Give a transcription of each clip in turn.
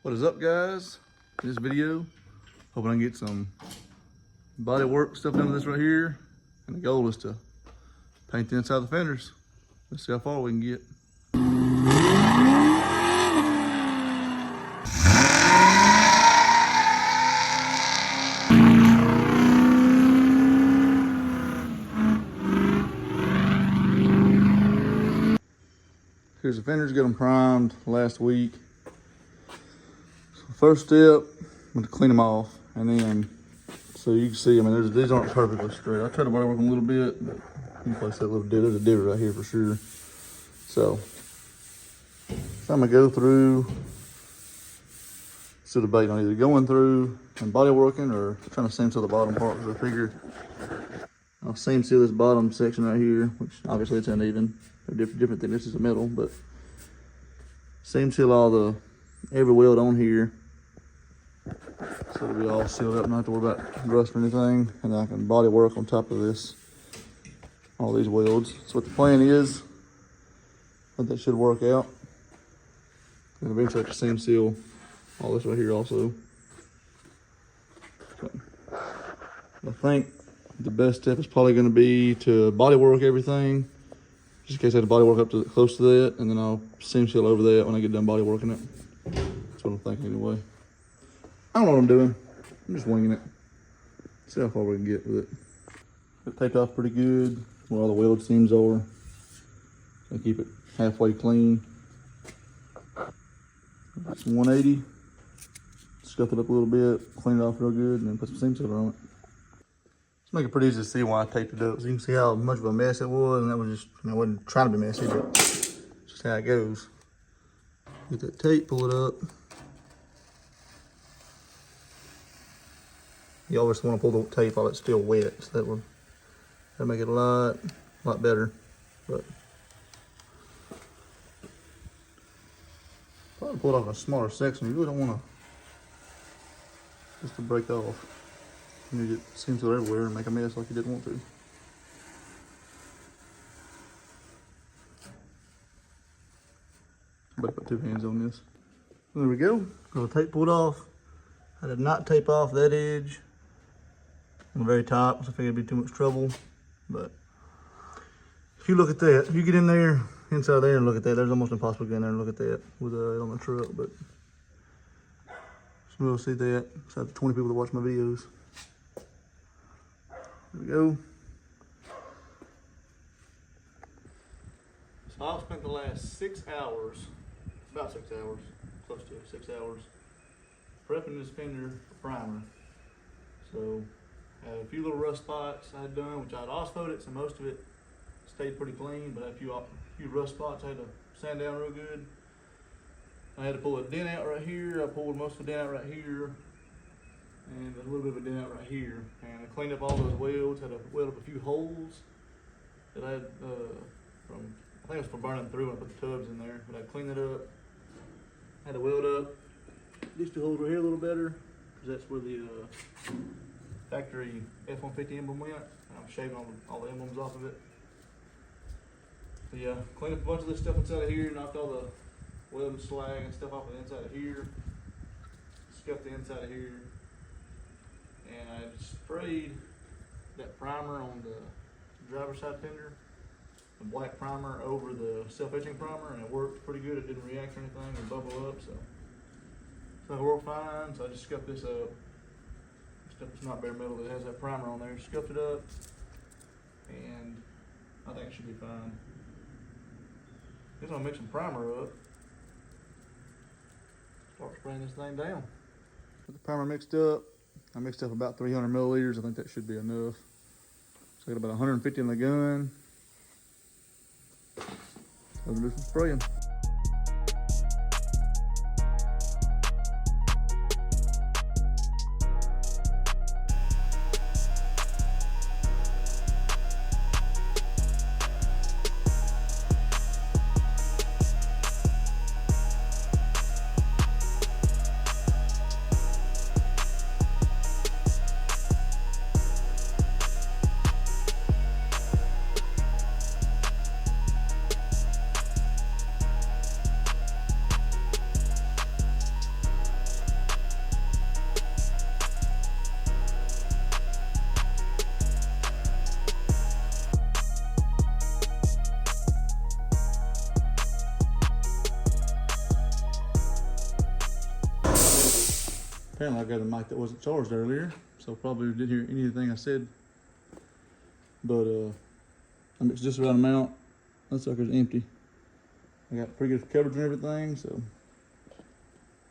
What is up, guys? In this video, hoping I can get some body work stuff done to this right here. And the goal is to paint the inside of the fenders. Let's see how far we can get. Here's the fenders, got them primed last week. So first step, I'm gonna clean them off, and then, so you can see, I mean, these aren't perfectly straight. I tried to body work them a little bit, but you can place that little divot. There's a divot right here for sure. So I'm gonna go through, still debating on either going through and body working or trying to seam seal the bottom part, because I figured I'll seam seal this bottom section right here, which obviously it's uneven. They're different thicknesses of metal, but seam seal every weld on here, so it'll be all sealed up, not have to worry about rust or anything, and then I can body work on top of this, all these welds. So what the plan is, I think that should work out. And eventually I have to seam seal all this right here also. So I think the best step is probably going to be to body work everything, just in case I have to body work up to close to that, and then I'll seam seal over that when I get done body working it. That's what I'm thinking anyway. I don't know what I'm doing. I'm just winging it. See how far we can get with it. It taped off pretty good where all the weld seams are. I keep it halfway clean. It's 180. Scuff it up a little bit, clean it off real good, and then put some seam sealer on it. Make it pretty easy to see why I taped it up. So you can see how much of a mess it was, and that was just, I wasn't trying to be messy, but just how it goes. Get that tape, pull it up. You always want to pull the tape while it's still wet, so that'll make it a lot better. But probably pull it off a smaller section. You really don't want to break off. You get seam seal everywhere and make a mess like you didn't want to. Better put two hands on this. There we go. Got the tape pulled off. I did not tape off that edge on the very top, so I figured it'd be too much trouble. But if you look at that, if you get in there, inside there and look at that, there's almost impossible to get in there and look at that with it on the truck. But we'll see that. So I have 20 people that watch my videos. There we go. So I've spent the last 6 hours, about 6 hours, close to 6 hours, prepping this fender for primer. So I had a few little rust spots I had done, which I'd phosphoed it, so most of it stayed pretty clean, but I had a few rust spots I had to sand down real good. I had to pull a dent out right here. I pulled most of the dent out right here, and a little bit of a dent out right here. And I cleaned up all those welds, had to weld up a few holes that I had I think it was from burning through when I put the tubs in there, but I cleaned it up. Had to weld up these two holes right here a little better, because that's where the factory F-150 emblem went. And I'm shaving all the emblems off of it. So yeah, cleaned up a bunch of this stuff inside of here, knocked all the welding slag and stuff off the inside of here, scuffed the inside of here. And I sprayed that primer on the driver's side fender, the black primer over the self-etching primer, and it worked pretty good. It didn't react or anything or bubble up, so it worked fine. So I just scuffed this up. It's not bare metal, it has that primer on there. Scuffed it up, and I think it should be fine. Just gonna mix some primer up. Start spraying this thing down. Put the primer mixed up. I mixed up about 300 milliliters. I think that should be enough. So I got about 150 in the gun. I'm gonna do some spraying. Apparently I got a mic that wasn't charged earlier, so probably didn't hear anything I said. But I mixed just about amount. That sucker's empty. I got pretty good coverage and everything, so.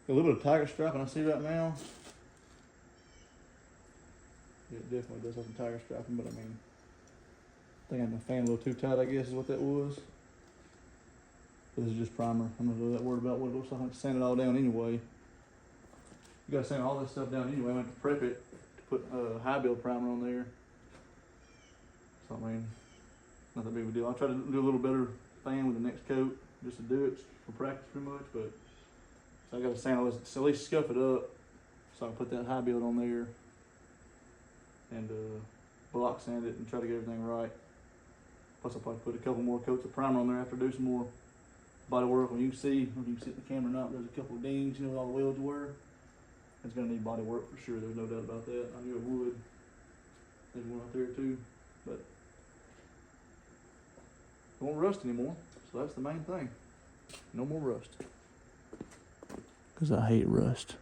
Got a little bit of tiger striping I see right now. It definitely does have some tiger striping, but I mean, I think I had my fan a little too tight, I guess is what that was. But this is just primer. I'm not really that worried about what it looks like. I have to sand it all down anyway. You gotta sand all this stuff down anyway. I went to prep it to put high build primer on there. So I mean, not that big of a deal. I'll try to do a little better fan with the next coat just to do it for practice pretty much, but so I gotta sand all this, so at least scuff it up so I can put that high build on there and block sand it and try to get everything right. Plus I'll probably put a couple more coats of primer on there after I do some more body work. When you can see, if you can see the camera or not, there's a couple of dings, you know, where all the welds were. It's gonna need body work for sure, there's no doubt about that. I knew it would. There's one out there too, but it won't rust anymore, so that's the main thing. No more rust. Because I hate rust.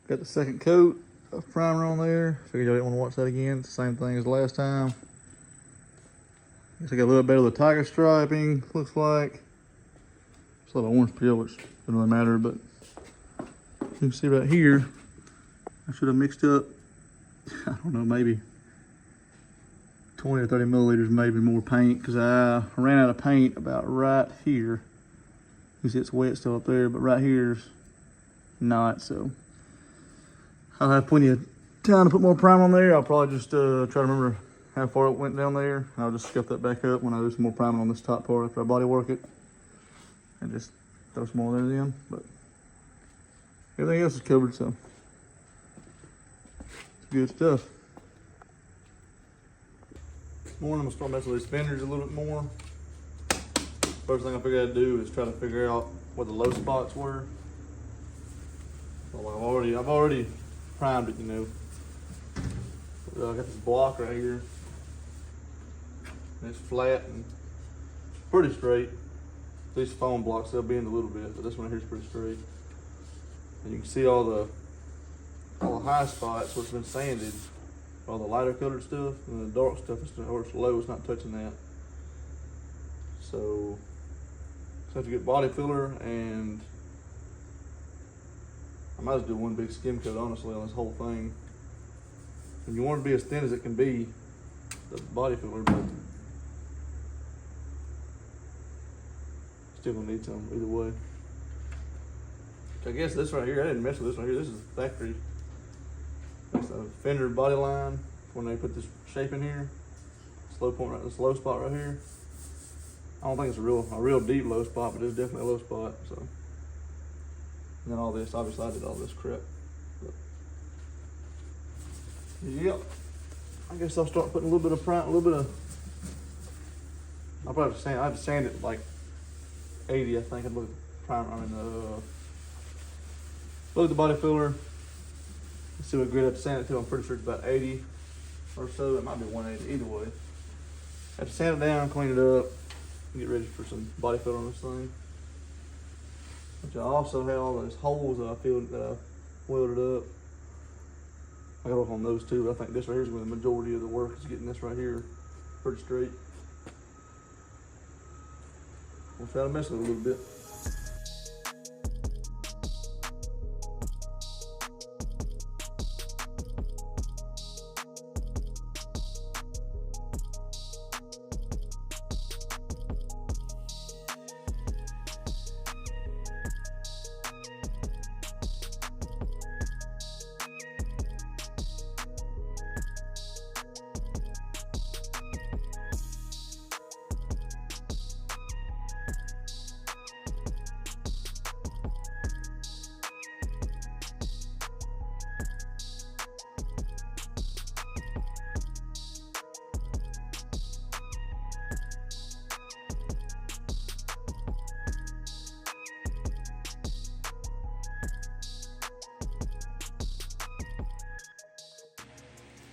Got the second coat of primer on there. Figured y'all didn't want to watch that again. It's the same thing as last time. Guess I got a little bit of the tiger striping, looks like. It's a little orange peel, which doesn't really matter, but you can see right here, I should have mixed up, I don't know, maybe 20 or 30 milliliters, maybe more paint, because I ran out of paint about right here. You see it's wet still up there, but right here's not, so I'll have plenty of time to put more primer on there. I'll probably just try to remember how far it went down there, and I'll just scuff that back up when I do some more primer on this top part after I body work it, and just throw some more there then. But everything else is covered, so it's good stuff. This morning I'm gonna start messing with these fenders a little bit more. First thing I figured I'd do is try to figure out what the low spots were. Well, I've already primed it, you know. I got this block right here. And it's flat and pretty straight. These foam blocks, they'll bend a little bit, but this one here is pretty straight. And you can see all the high spots where it's been sanded, all the lighter colored stuff, and the dark stuff, or it's low, it's not touching that. So have to get body filler, and I might as well do one big skim coat, honestly, on this whole thing. And you want it to be as thin as it can be, the body filler, but still gonna need some either way. I guess this right here, I didn't mess with this right here. This is factory. That's a fender body line when they put this shape in here. Slow point right, this low spot right here. I don't think it's a real deep low spot, but it's definitely a low spot. So, and then all this, obviously I did all this crap. But, yep. I guess I'll start putting a little bit of prime, I'll probably have to sand. I have to sand it like 80, I think. I'd look at the primer. I mean, look at the body filler. Let's see what grit I have to sand it to. I'm pretty sure it's about 80 or so. It might be 180. Either way, I have to sand it down, clean it up, get ready for some body filler on this thing. Which I also have all those holes that I welded up. I got to work on those too. But I think this right here is where the majority of the work is getting this right here pretty straight. We'll try to mess with it a little bit.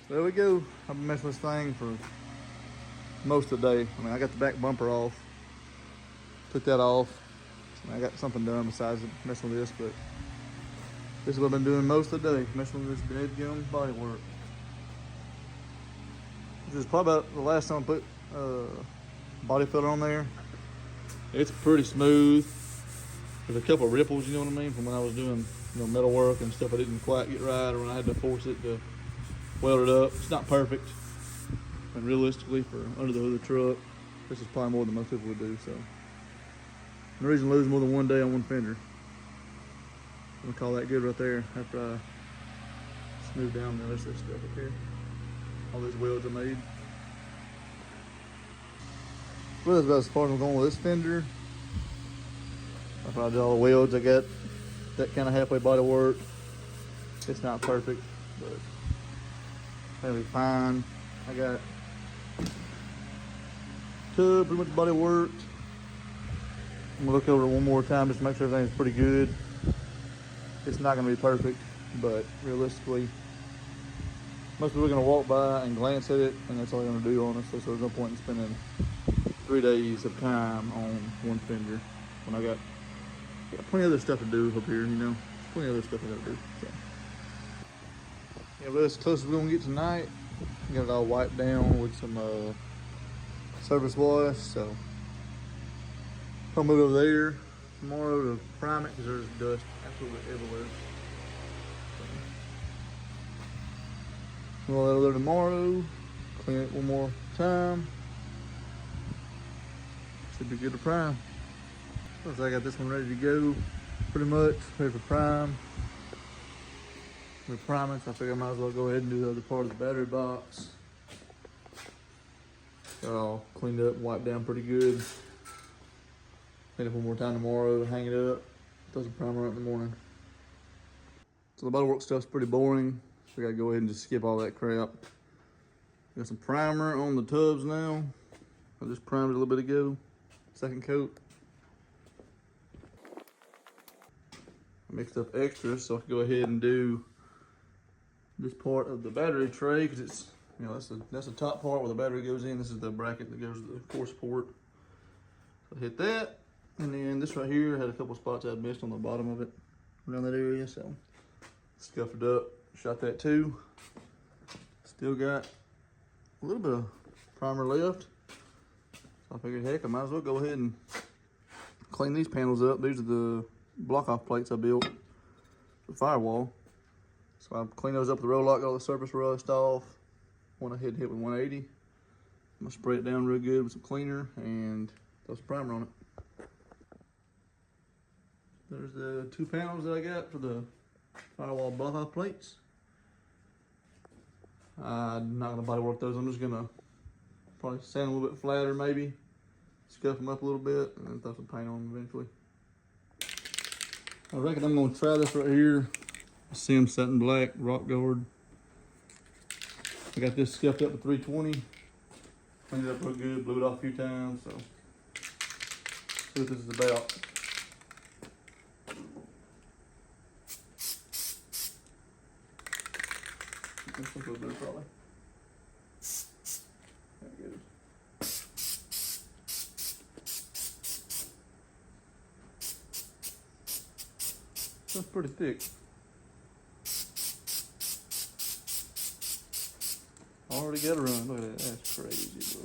There we go. I've been messing with this thing for most of the day. I mean, I got the back bumper off, took that off. I got something done besides messing with this, but This is what I've been doing most of the day, messing with this Nedgum bodywork. This is probably about the last time I put body filler on there. It's pretty smooth. There's a couple of ripples, you know what I mean, from when I was doing metal work and stuff I didn't quite get right, or when I had to force it to weld it up. It's not perfect, and realistically for under the hood of the truck, this is probably more than most people would do. So no reason to lose more than one day on one fender. I'm gonna call that good right there after I smooth down the rest of this stuff up here. All these welds I made. Well, that's about as far as I'm going with this fender. After I did all the welds, I got that kind of halfway body work. It's not perfect, but that'll be fine. I got tub pretty much body worked. I'm gonna look over it one more time just to make sure everything's pretty good. It's not gonna be perfect, but realistically, most people are gonna walk by and glance at it, and that's all they're gonna do, honestly. So there's no point in spending 3 days of time on one fender when I got plenty of other stuff to do up here, plenty of other stuff I gotta do. So yeah, but that's as close as we're gonna get tonight. Got it all wiped down with some surface wash, so I'll move over there tomorrow to prime it because there's dust absolutely everywhere. So we'll let it there tomorrow, clean it one more time. Should be good to prime. Looks like I got this one ready to go, pretty much ready for prime. We're priming, so I figure I might as well go ahead and do the other part of the battery box. Got it all cleaned up, wiped down pretty good. Clean it one more time tomorrow, hang it up, throw some primer out in the morning. So the bodywork stuff's pretty boring, so I gotta go ahead and just skip all that crap. Got some primer on the tubs now. I just primed it a little bit ago, second coat. I mixed up extra so I can go ahead and do this part of the battery tray because it's, that's the top part where the battery goes in. This is the bracket that goes to the core support. So I hit that. And then this right here had a couple spots I'd missed on the bottom of it, around that area, so scuffed it up, shot that too. Still got a little bit of primer left. So I figured, heck, I might as well go ahead and clean these panels up. These are the block-off plates I built for the firewall. So I cleaned those up with the roll lock, got all the surface rust off. Went ahead and hit with 180. I'm gonna spray it down real good with some cleaner and throw some primer on it. There's the 2 panels that I got for the firewall block-off plates. I'm not gonna body work those. I'm just gonna probably sand them a little bit flatter, maybe scuff them up a little bit, and then throw some paint on them eventually. I reckon I'm gonna try this right here. Sim satin black rock guard. I got this scuffed up to 320. Cleaned it up real good, blew it off a few times. So see what this is about. This looks a little better probably. There it goes. That's pretty thick. Already got a run. Look at that. That's crazy, bro.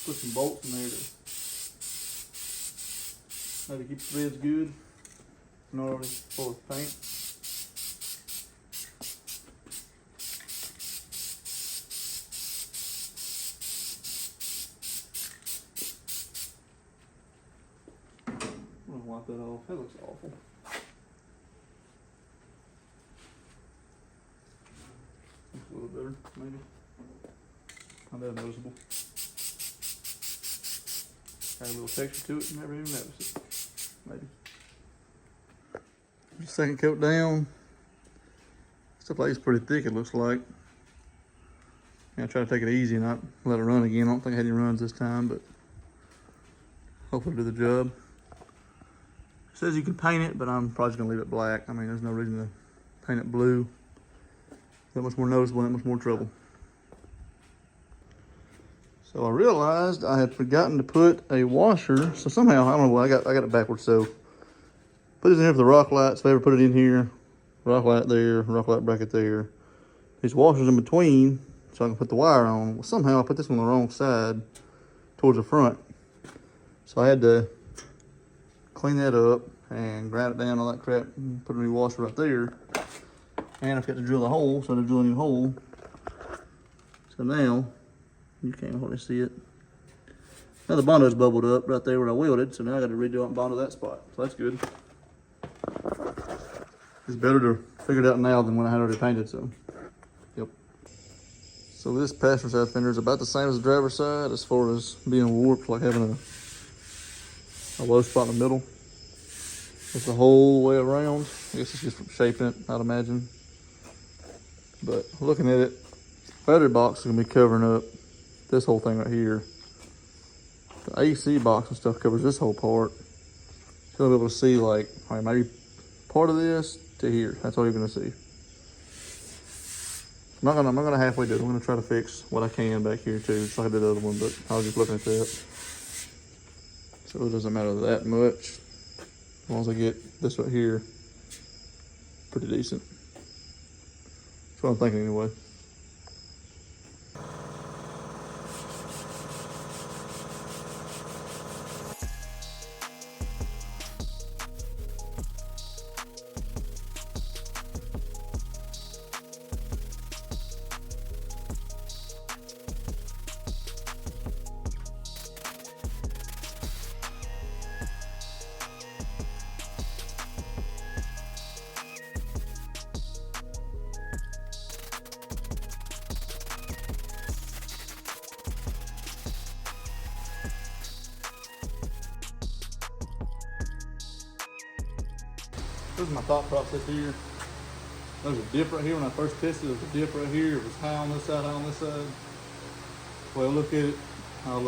Put some bolts in there to maybe keep the threads good. Not already full of paint. I'm gonna wipe that off. That looks awful. Looks a little better, maybe. Not that noticeable. Got a little texture to it, never even noticed it. Maybe. Second coat down. Stuff like this is pretty thick, it looks like. I try to take it easy and not let it run again. I don't think I had any runs this time, but hopefully do the job. It says you can paint it, but I'm probably just gonna leave it black. I mean, there's no reason to paint it blue. That much more noticeable, that much more trouble. So I realized I had forgotten to put a washer. So somehow, I don't know, I got it backwards. So put this in here for the rock lights. If I ever put it in here, rock light there, rock light bracket there. These washers in between, so I can put the wire on. Well, somehow I put this on the wrong side, towards the front. So I had to clean that up and grind it down, all that crap, and put a new washer right there. And I forgot to drill the hole, so I had to drill a new hole. So now, you can't hardly see it. Now the Bullnose bubbled up right there where I welded, so now I got to redo it and bond to that spot. So that's good. It's better to figure it out now than when I had already painted, so. Yep. So this passenger side fender is about the same as the driver's side as far as being warped, like having a low spot in the middle. It's the whole way around. I guess it's just from shaping it, I'd imagine. But looking at it, battery box is gonna be covering up this whole thing right here. The AC box and stuff covers this whole part. You'll be able to see like, all right, maybe part of this to here. That's all you're gonna see. I'm not gonna halfway do it. I'm gonna try to fix what I can back here too, just like I did the other one, but I was just looking at that. So it doesn't matter that much. As long as I get this right here pretty decent. That's what I'm thinking anyway. This is my thought process here. There's a dip right here when I first tested. There's a dip right here. It was high on this side, high on this side. Well, look at it. I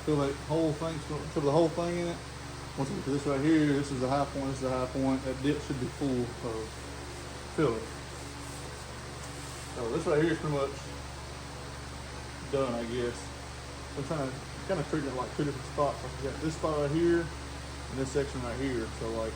feel that whole thing, fill the whole thing in it. Once I get to this right here, this is the high point, this is the high point. That dip should be full of filler. So this right here is pretty much done, I guess. I'm trying to kind of treat it like two different spots. Like you got this spot right here and this section right here. So like,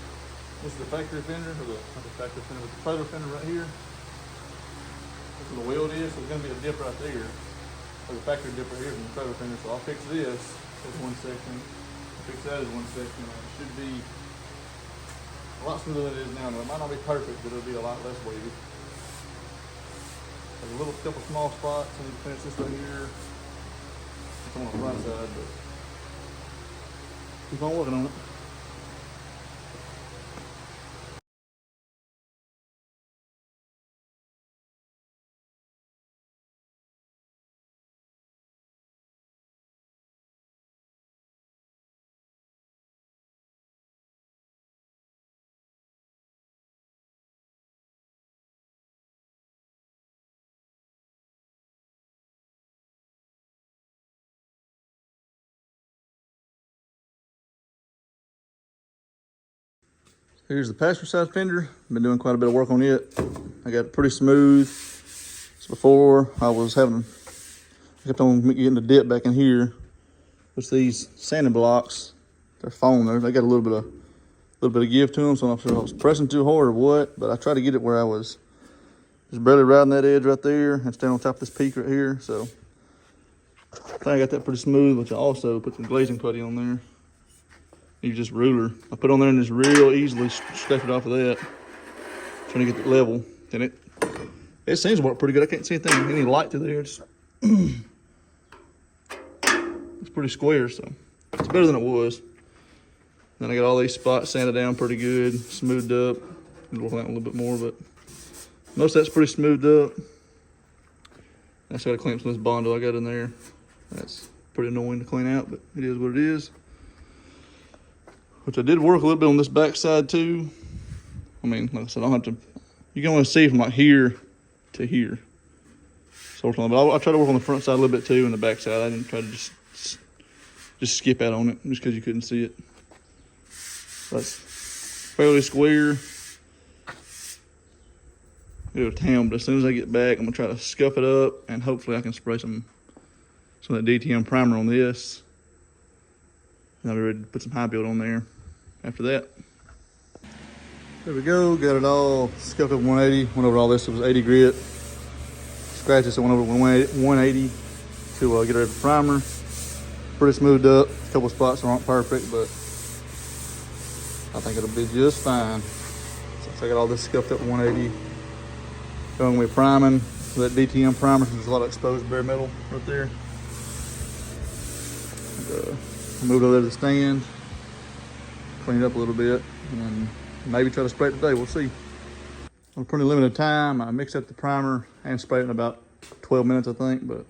this is the factory fender, or not the factory fender, but the trailer fender right here. This is where the weld is, so there's gonna be a dip right there. There's a factory dip right here from the trailer fender, so I'll fix this as one section. I'll fix that as one section. It should be a lot smoother than it is now. It might not be perfect, but it'll be a lot less wavy. There's a little couple small spots, and you finish this right here. It's on the front side, but keep on working on it. Here's the passenger side fender. Been doing quite a bit of work on it. I got it pretty smooth. So before I kept on getting the dip back in here. Which these sanding blocks, they're foam. They got a little bit of give to them. So I'm not sure if I was pressing too hard or what, but I tried to get it where I was just barely riding that edge right there and staying on top of this peak right here. So I think I got that pretty smooth, which I also put some glazing putty on there. Use just ruler. I put on there and just real easily scrape it off of that. Trying to get it level. And it seems to work pretty good. I can't see any light through there. It's pretty square, so it's better than it was. Then I got all these spots sanded down pretty good, smoothed up. I'm working on that a little bit more, but most of that's pretty smoothed up. I just got to clean up some of this Bondo I got in there. That's pretty annoying to clean out, but it is what it is. Which I did work a little bit on this back side too. I mean, like I said, I don't have to, you can only see from like here to here. So, but I try to work on the front side a little bit too, and the back side. I didn't try to just skip out on it just because you couldn't see it. That's fairly square. Go to town, but as soon as I get back, I'm gonna try to scuff it up, and hopefully I can spray some some of that DTM primer on this. And I'll be ready to put some high build on there after that. There we go, got it all scuffed up 180. Went over all this, it was 80 grit. Scratched this, I went over 180 to get ready for primer. Pretty smoothed up. A couple spots aren't perfect, but I think it'll be just fine. So I got all this scuffed up 180. Going with priming. So that DTM primer, there's a lot of exposed bare metal right there. And, I moved over to the stand, clean it up a little bit, and then maybe try to spray it today. We'll see. On a pretty limited time, I mixed up the primer and sprayed it in about 12 minutes, I think, but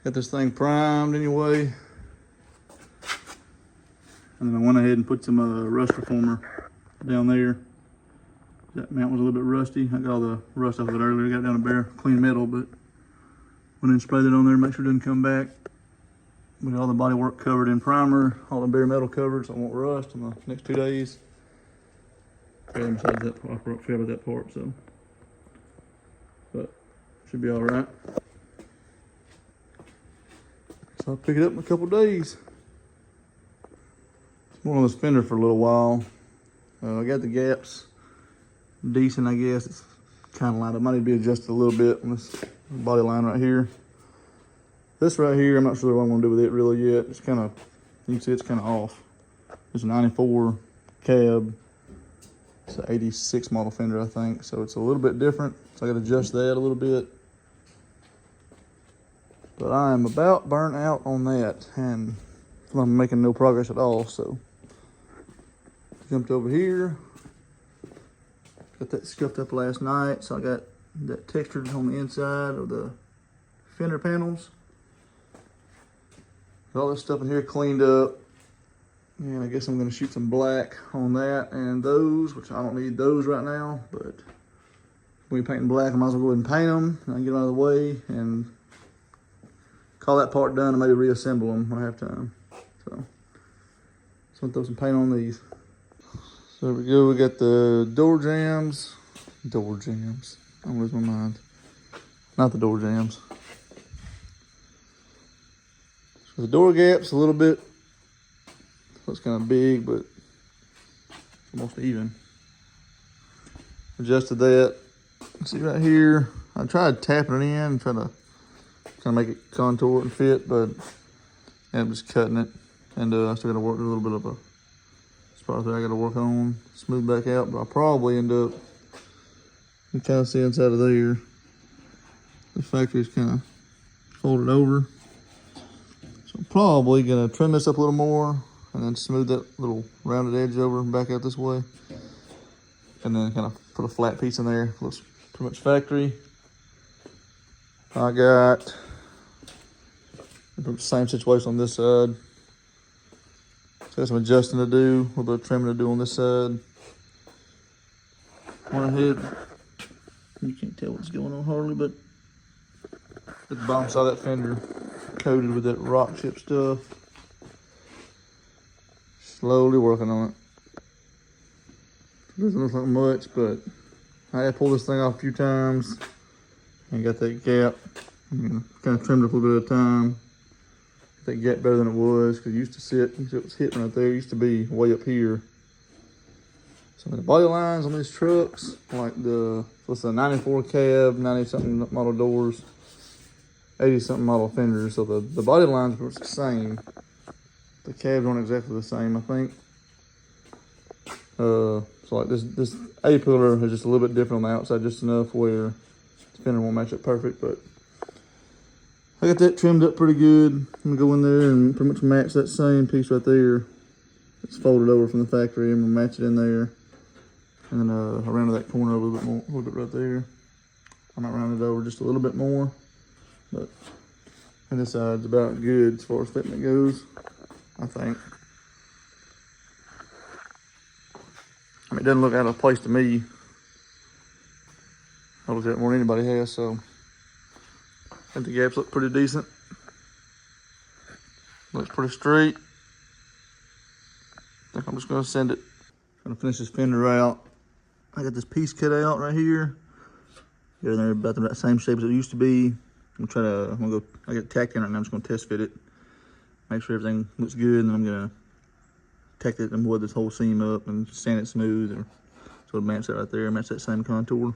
got this thing primed anyway. And then I went ahead and put some rust reformer down there. That mount was a little bit rusty. I got all the rust off of it earlier. I got it down to bare clean metal, but went in and sprayed it on there, make sure it didn't come back. We got all the body work covered in primer, all the bare metal covered, so I won't rust in the next 2 days. Besides that, I forgot about that part, so. But should be all right. So I'll pick it up in a couple days. It's been on this fender for a little while. I got the gaps decent, I guess. It's kind of lined up. Might need to be adjusted a little bit on this body line right here. This right here, I'm not sure what I'm gonna do with it really yet. It's kind of, you can see it's kind of off. It's a 94 cab. It's an 86 model fender, I think. So it's a little bit different. So I gotta adjust that a little bit. But I am about burnt out on that, and I'm making no progress at all. So jumped over here. Got that scuffed up last night. So I got that textured on the inside of the fender panels. Got all this stuff in here cleaned up. And I guess I'm gonna shoot some black on that and those, which I don't need those right now, but when you're painting black, I might as well go ahead and paint them and get them out of the way and call that part done and maybe reassemble them when I have time. So I'm gonna throw some paint on these. So there we go, we got the door jams. I'm losing my mind. Not the door jams. So the door gap's a little bit, looks kind of big, but almost even. Adjusted that. See right here, I tried tapping it in, trying to make it contour and fit, but I'm just cutting it. And I still got to work a little bit of a spot there I got to work on, smooth back out, but I'll probably end up, you kind of see inside of there, the factory's kind of folded over. So I'm probably gonna trim this up a little more and then smooth that little rounded edge over and back out this way. And then kind of put a flat piece in there. Looks pretty much factory. I got the same situation on this side. So got some adjusting to do, a little bit of trimming to do on this side. Went ahead, you can't tell what's going on hardly, but at the bottom side of that fender coated with that rock chip stuff. Slowly working on it. Doesn't look like much, but I had pulled this thing off a few times and got that gap. Kind of trimmed it up a little bit at a time. Got that gap better than it was, because it used to sit, it was hitting right there. It used to be way up here. So the body lines on these trucks, like the, what's the 94 cab, 90 something model doors, 80 something model fenders. So the body lines were the same. The cabs aren't exactly the same, I think. So like this A-pillar is just a little bit different on the outside, just enough where the fender won't match up perfect, but I got that trimmed up pretty good. I'm gonna go in there and pretty much match that same piece right there. It's folded over from the factory. I'm gonna match it in there. And then I'll round that corner a little bit more, a little bit right there. I might round it over just a little bit more, but and this side's about good as far as fitting it goes, I think. I mean, it doesn't look out of place to me. I looked at it more than anybody has, so I think the gaps look pretty decent. Looks pretty straight. I think I'm just gonna send it. Gonna finish this fender out. I got this piece cut out right here. Got in there about that same shape as it used to be. I got it tacked in right now. I'm just gonna test fit it, make sure everything looks good, and then I'm gonna tack it and wood this whole seam up and sand it smooth, or so it'll match that right there, match that same contour.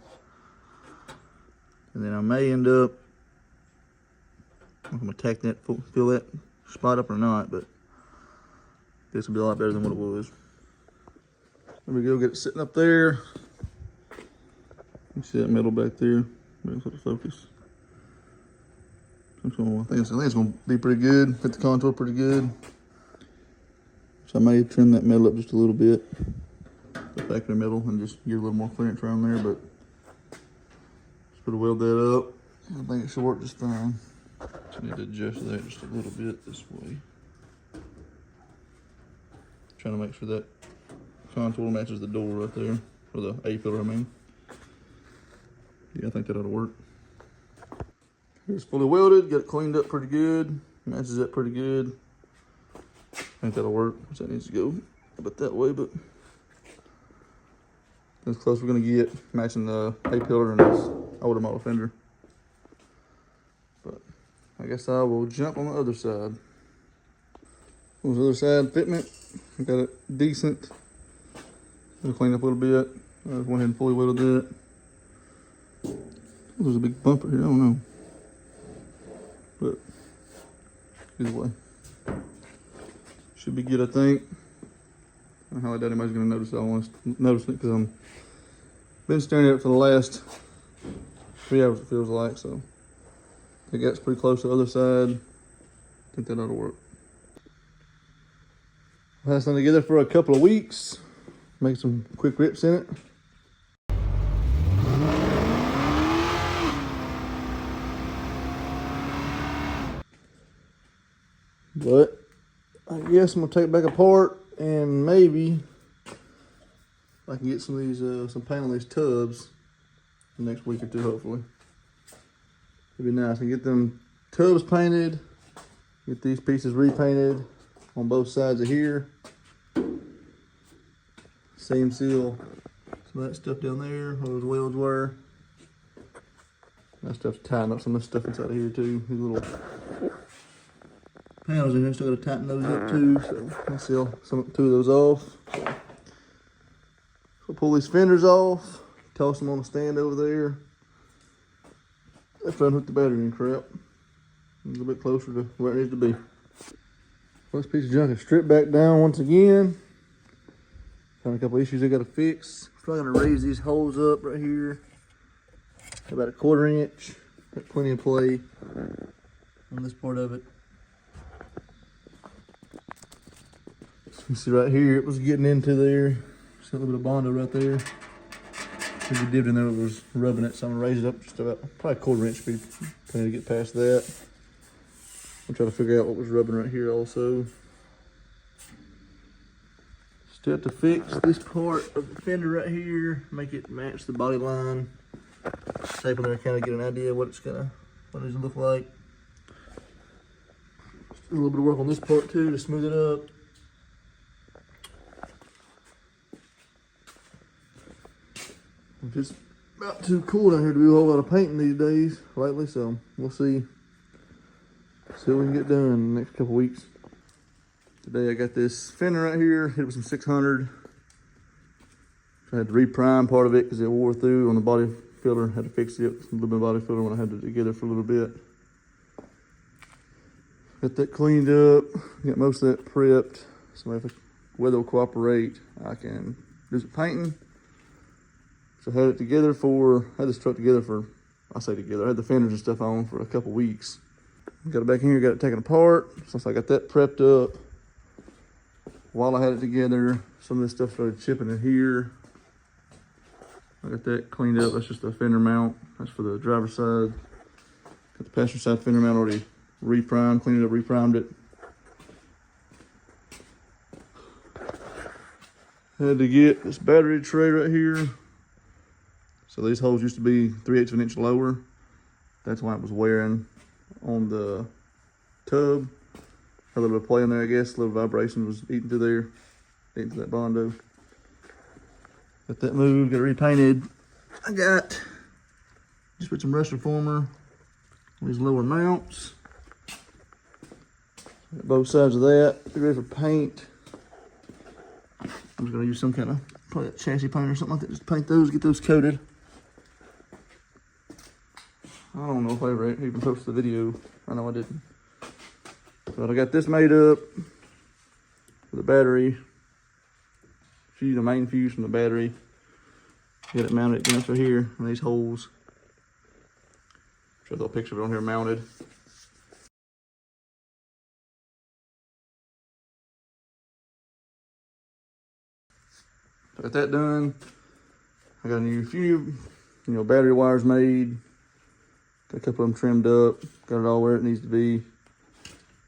And then I may end up, I'm gonna tack that, fill that spot up or not, but this will be a lot better than what it was. There we go, get it sitting up there. You see that metal back there? Maybe put the focus. I think it's gonna be pretty good. Fit the contour pretty good. So I may trim that metal up just a little bit, the factory metal, and just get a little more clearance around there. But just put a weld that up. I think it should work just fine. So I need to adjust that just a little bit this way. Trying to make sure that contour matches the door right there, or the A pillar, I mean. Yeah, I think that ought to work. It's fully welded, got it cleaned up pretty good, matches that pretty good. I think that'll work. So that needs to go a bit that way, but that's close we're gonna get, matching the A pillar and this older model fender. But I guess I will jump on the other side. On the other side, fitment, I got it decent. I'll clean up a little bit. I went ahead and fully welded that. There's a big bumper here, I don't know. But either way, should be good, I think. I don't know how that anybody's gonna notice it. I want to notice it because I'm been staring at it for the last 3 hours, it feels like. So I think that's pretty close to the other side. I think that ought to work. I had something together for a couple of weeks. Make some quick rips in it. But I guess I'm gonna take it back apart, and maybe I can get some of these, some paint on these tubs the next week or two, hopefully. It'd be nice. I get them tubs painted, get these pieces repainted on both sides of here. Seam seal some of that stuff down there, where those welds were. That stuff's tighten up some of the stuff inside of here too. These little panels in there, still got to tighten those up too. So I'll seal two of those off. So pull these fenders off, toss them on the stand over there. That's fun with the battery and crap. A little bit closer to where it needs to be. Well, this piece of junk is stripped back down once again. Found a couple issues I got to fix. Probably gonna raise these holes up right here, about 1/4 inch. Got plenty of play on this part of it. So you see right here, it was getting into there. Just a little bit of Bondo right there. There's a divot in there that was rubbing it, so I'm gonna raise it up just about probably 1/4 inch. Be plenty to get past that. I'm trying to figure out what was rubbing right here also. Still have to fix this part of the fender right here, make it match the body line. Tape on there, kind of get an idea of what it's gonna look like. Just do a little bit of work on this part too to smooth it up. It's just about too cool down here to do a whole lot of painting these days lately, so we'll see what we can get done in the next couple weeks. Today I got this fender right here, hit it with some 600. I had to reprime part of it because it wore through on the body filler. Had to fix it, a little bit of body filler when I had it together for a little bit. Got that cleaned up, got most of that prepped. So if the weather will cooperate, I can do some painting. So I had this truck together for, I had the fenders and stuff on for a couple weeks. Got it back in here, got it taken apart. Since I got that prepped up, while I had it together, some of this stuff started chipping in here. I got that cleaned up. That's just a fender mount. That's for the driver's side. Got the passenger side fender mount already reprimed, cleaned it up, reprimed it. Had to get this battery tray right here. So these holes used to be 3/8 of an inch lower. That's why it was wearing on the tub. Had a little bit of play in there, I guess. A little vibration was eating through there, eating through that Bondo. Got that moved, got it repainted. I got, just put some rust reformer these lower mounts. Got both sides of that. Get ready for paint. I'm just gonna use some kind of probably a chassis paint or something like that. Just paint those, get those coated. I don't know if I ever even posted the video. I know I didn't. But I got this made up for the battery. The main fuse from the battery. Get it mounted against right here in these holes. Show a little picture of it on here mounted. Got that done. I got a few battery wires made. Got a couple of them trimmed up. Got it all where it needs to be.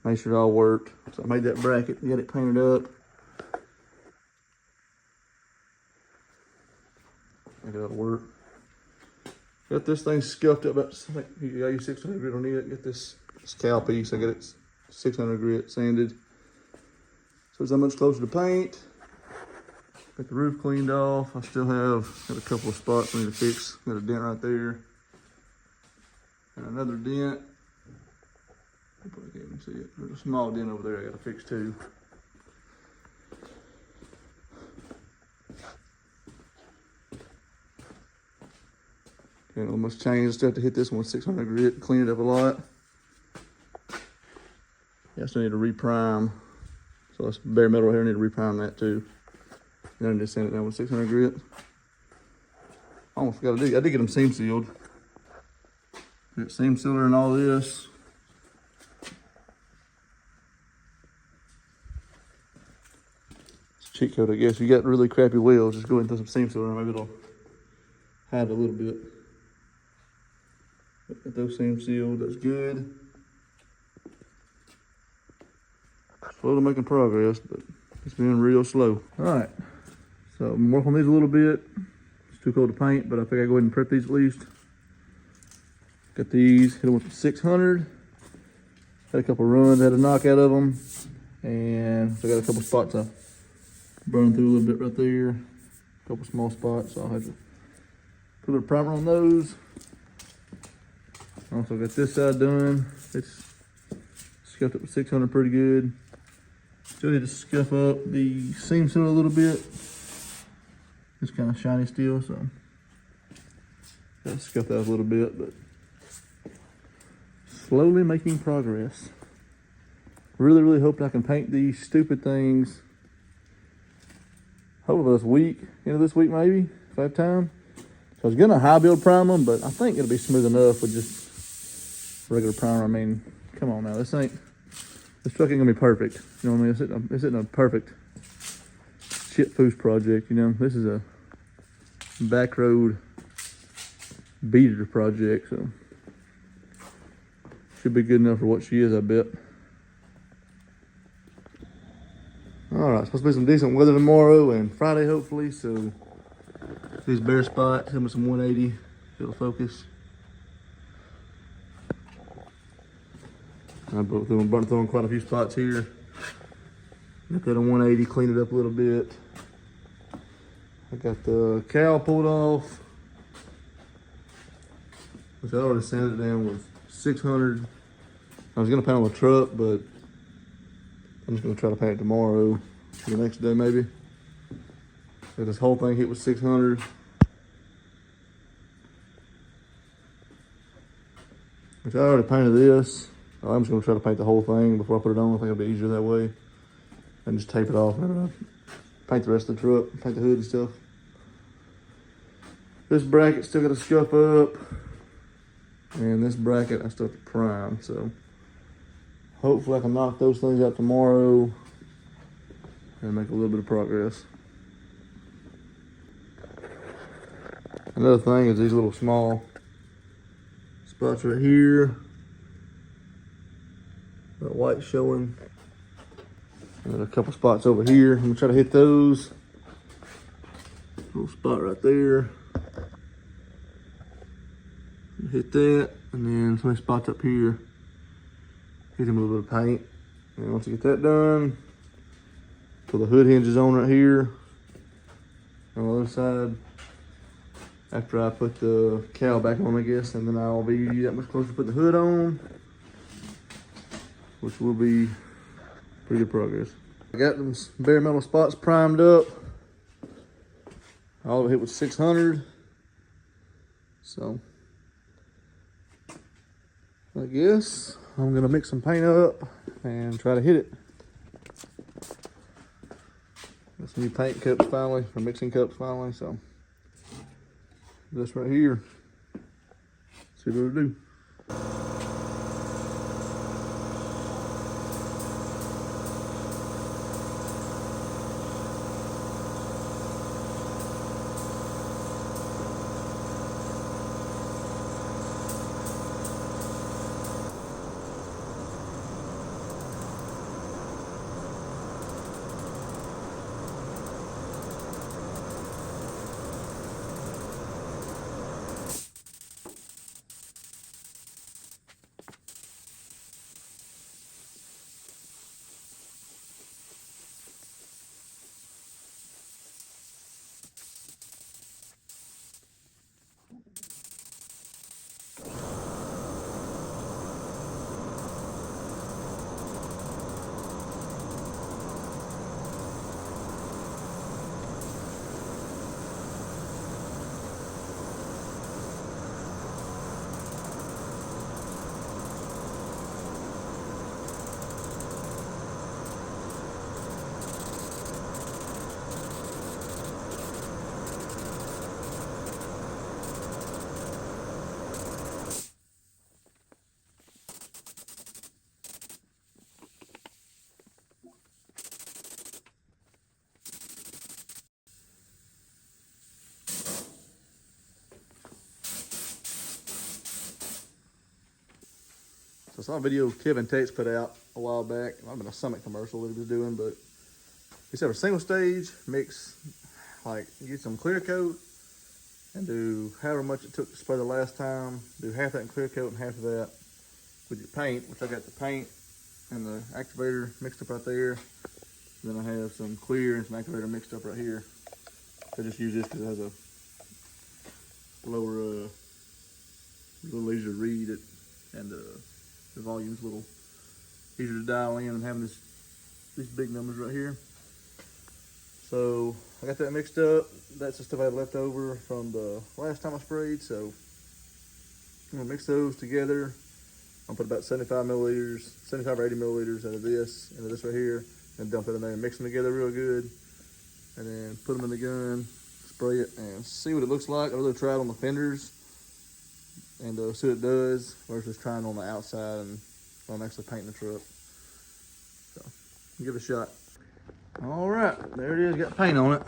Make sure it all worked. So I made that bracket, got it painted up. I got it to work. Got this thing scuffed up. I think you got your 600 grit on it. Get this cow piece. I got it 600 grit sanded. So it's that much closer to paint. Got the roof cleaned off. I still got a couple of spots I need to fix. Got a dent right there. And another dent. I can't even see it. There's a small dent over there I gotta fix too. Can't almost change. Still have to hit this one with 600 grit, clean it up a lot. Yeah, I still need to reprime. So that's bare metal right here. I need to reprime that too. Then I need to sand it down with 600 grit. I almost forgot I did get them seam sealed. Got seam sealer and all this. It's a cheat code, I guess. If you got really crappy wheels, just go ahead and throw some seam sealer and maybe it'll hide a little bit. Got those seam sealed, that's good. Slowly making progress, but it's been real slow. All right, so I'm working on these a little bit. It's too cold to paint, but I think I go ahead and prep these at least. Got these, hit them with the 600. Had a couple runs, had a knock out of them. And so I got a couple spots I burned through a little bit right there. A couple small spots, so I'll have to put a little primer on those. Also got this side done. It's scuffed up with 600 pretty good. Still need to scuff up the seam seal a little bit. It's kind of shiny still, so gotta scuff that a little bit, but slowly making progress. Really, really hope I can paint these stupid things. Hopefully this week, end of this week maybe, if I have time. So I was gonna high build prime them, but I think it'll be smooth enough with just regular primer. I mean, come on now, this truck ain't gonna be perfect. You know what I mean? This isn't a perfect shit foos project, you know? This is a back road beater project, so should be good enough for what she is, I bet. All right, supposed to be some decent weather tomorrow and Friday, hopefully. So these bare spots, hit me some 180, it'll focus. I'm throwing quite a few spots here. Got that on 180, clean it up a little bit. I got the cowl pulled off, which I already sanded it down with 600. I was gonna paint on the truck, but I'm just gonna try to paint it tomorrow, for the next day maybe. Got this whole thing hit with 600. Which I already painted this. I'm just gonna try to paint the whole thing before I put it on. I think it'll be easier that way. And just tape it off. And paint the rest of the truck, paint the hood and stuff. This bracket still got to scuff up. And this bracket I still have to prime, so hopefully I can knock those things out tomorrow and make a little bit of progress. Another thing is these little small spots right here. That white showing. And then a couple spots over here. I'm gonna try to hit those. Little spot right there. Hit that, and then so many spots up here. Hit him with a little bit of paint. And once you get that done, put the hood hinges on right here. On the other side. after I put the cowl back on, I guess, and then I'll be that much closer to putting the hood on, which will be pretty good progress. I got them bare metal spots primed up. All of it hit with 600. So I guess I'm gonna mix some paint up and try to hit it. Got some new paint cups finally, or mixing cups finally, so this right here. See what it'll do. So I saw a video Kevin Tex put out a while back. It might have been a Summit commercial that he was doing, but he said a single stage mix, like get some clear coat and do however much it took to spray the last time. Do half that in clear coat and half of that with your paint, which I got the paint and the activator mixed up right there. And then I have some clear and some activator mixed up right here. I just use this because it has a lower, little easier to read it, and the volume's a little easier to dial in than having these big numbers right here. So I got that mixed up. That's the stuff I had left over from the last time I sprayed. So I'm gonna mix those together. I'll put about 75 milliliters, 75 or 80 milliliters into this right here, and dump it in there and mix them together real good. And then put them in the gun, spray it, and see what it looks like. I'd rather try it on the fenders and see what it does versus trying on the outside and I'm actually painting the truck. So give it a shot. All right, there it is, got paint on it.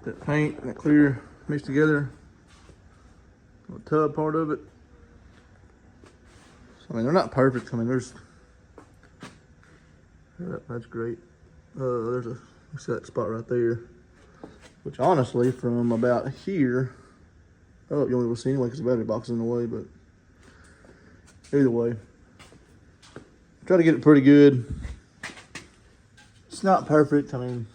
That paint, that clear mixed together, the tub part of it. So, I mean, they're not perfect. I mean, that's great. There's that spot right there, which honestly from about here, oh, you won't be able to see anyway because the battery box is in the way, but either way, try to get it pretty good. It's not perfect. I mean,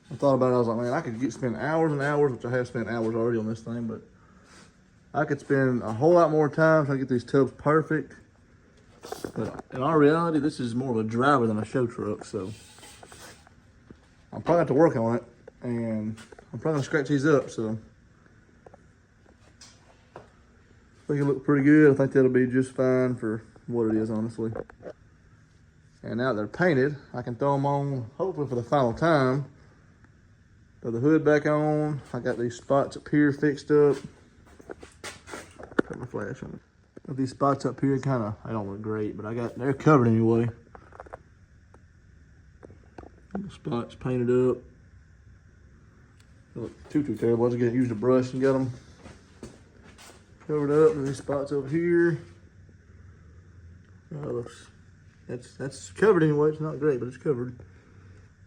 I thought about it, I was like, man, I could spend hours and hours, which I have spent hours already on this thing, but I could spend a whole lot more time trying to get these tubs perfect. But in our reality, this is more of a driver than a show truck, so I'm probably have to work on it, and I'm probably gonna scratch these up, so I think it look pretty good. I think that'll be just fine for what it is, honestly. And now that they're painted, I can throw them on, hopefully for the final time. Throw the hood back on. I got these spots up here fixed up. Put my flash on it. Got these spots up here, I don't look great, but they're covered anyway. The spots painted up. Don't look too terrible. I just used a brush and got them covered up. And these spots over here. That's covered anyway. It's not great, but it's covered.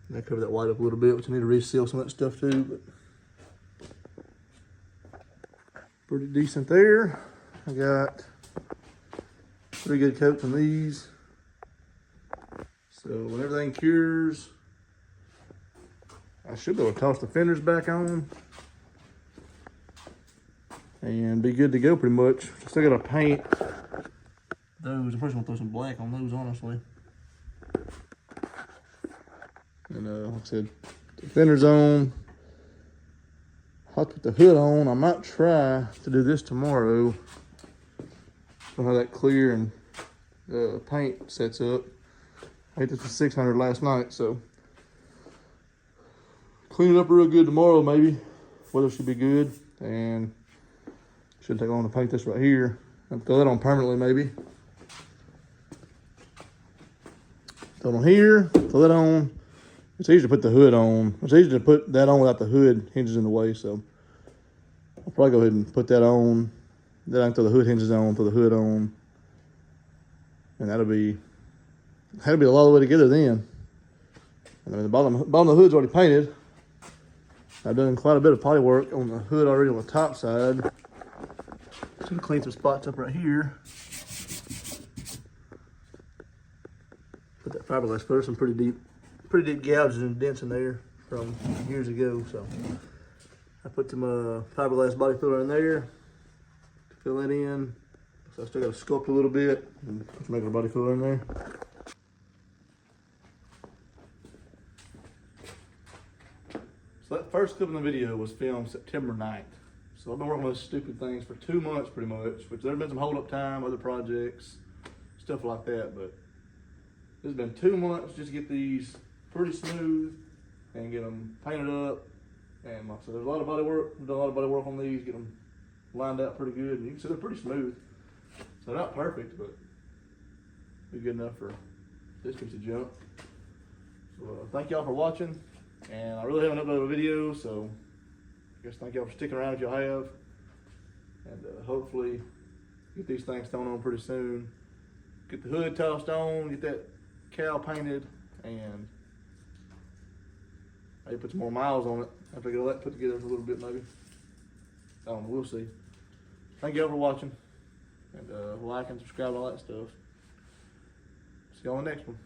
And I covered that white up a little bit, which I need to reseal some of that stuff too. But pretty decent there. I got pretty good coats on these. So when everything cures, I should be able to toss the fenders back on. and be good to go pretty much. Still gotta paint those. I'm first gonna throw some black on those, honestly. And like I said, the fenders on. I'll put the hood on. I might try to do this tomorrow. I'll have that clear and paint sets up. I hit this for 600 last night, so clean it up real good tomorrow maybe. Weather should be good, and shouldn't take long to paint this right here. I'll throw that on permanently maybe. Throw it on here, throw that on. It's easier to put the hood on. It's easier to put that on without the hood hinges in the way, so I'll probably go ahead and put that on. Then I can throw the hood hinges on, throw the hood on. And that'll be a lot of the way together then. And I mean, the bottom of the hood's already painted. I've done quite a bit of poly work on the hood already on the top side. Just gonna clean some spots up right here. Put that fiberglass filler, some pretty deep gouges and dents in there from years ago. So I put some fiberglass body filler in there, fill that in. So I still got to sculpt a little bit and put some regular body filler in there. So that first clip in the video was filmed September 9th. So I've been working on those stupid things for 2 months pretty much, which there's been some hold up time, other projects, stuff like that, but it's been 2 months just to get these pretty smooth and get them painted up. And like I said, there's a lot of body work. We've done a lot of body work on these, get them lined out pretty good, and you can see they're pretty smooth. So they're not perfect, but be good enough for this piece of junk. So thank y'all for watching, and I really haven't uploaded a video, so I guess thank y'all for sticking around if y'all have, and hopefully get these things thrown on pretty soon. Get the hood tossed on, get that cowl painted, and maybe put some more miles on it after I get all that put together a little bit maybe. I don't know, we'll see. Thank y'all for watching, and like and subscribe, all that stuff. See y'all on the next one.